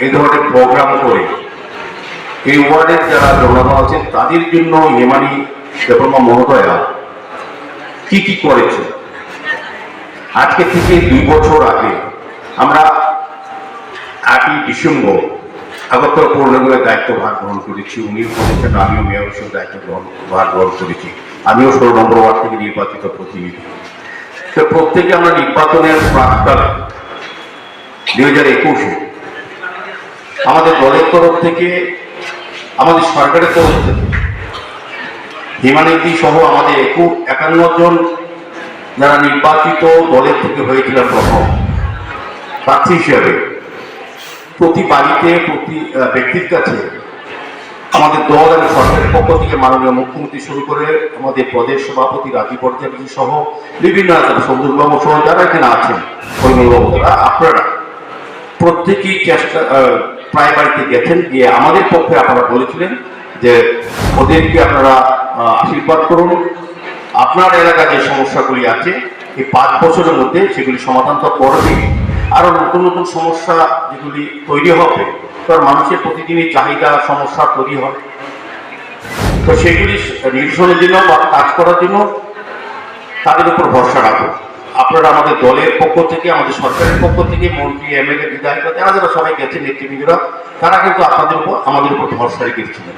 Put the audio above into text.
এই ধরনের প্রোগ্রাম করে এই ওয়ার্ডের যারা জনগণ আছেন তাদের জন্য হিমানি দেববর্মা মহোদয়া কি কি করেছে। আজকে থেকে 2 বছর আগে আমরা 8ই ডিসেম্বর আগরতলা পৌর নিগমের দায়িত্বভার গ্রহণ করেছি। উনিও করেছেন, আমিও মেয়র হিসেবে দায়িত্বভার গ্রহণ করেছি। আমিও 16 নম্বর ওয়ার্ড থেকে নির্বাচিত প্রতিনিধি। তো প্রত্যেকে আমরা নির্বাচনের প্রাক্কালে 2021-এ আমাদের দলের তরফ থেকে, আমাদের সরকারের তরফ থেকে হিমানিদি সহ আমাদের 51 জন যারা নির্বাচিত দলের থেকে হয়েছিলেন প্রথম প্রার্থী হিসেবে, প্রতি বাড়িতে প্রতি ব্যক্তির কাছে আমাদের দল এবং সরকারের পক্ষ থেকে মাননীয় মুখ্যমন্ত্রী শুরু করে আমাদের প্রদেশ সভাপতি রাজীব ভট্টাচার্য সহ বিভিন্ন সন্দীপবাবু সহ যারা এখানে আছেন, পরিমলবাবু, আপনারা প্রত্যেকেই প্রায় বাড়িতে গেছেন, গিয়ে আমাদের পক্ষে আপনারা বলেছিলেন যে ওদেরকে আপনারা আশীর্বাদ করুন, আপনার এলাকায় যে সমস্যাগুলি আছে এই 5 বছরের মধ্যে সেগুলি সমাধান তো করবে, আরো নতুন নতুন সমস্যা যেগুলি তৈরি হবে, তার মানুষের প্রতিদিনই চাহিদা সমস্যা তৈরি হয়, তো সেগুলি নিরসনের জন্য বা কাজ করার জন্য তাদের উপর ভরসা রাখো। আপনারা আমাদের দলের পক্ষ থেকে, আমাদের সরকারের পক্ষ থেকে, মন্ত্রী, এমএলএ, বিধায়ক, যারা যারা সবাই গেছেন, নেতৃবৃন্দরা, তারা কিন্তু আপনাদের উপর, আমাদের উপর ভরসা রেখেছিলেন।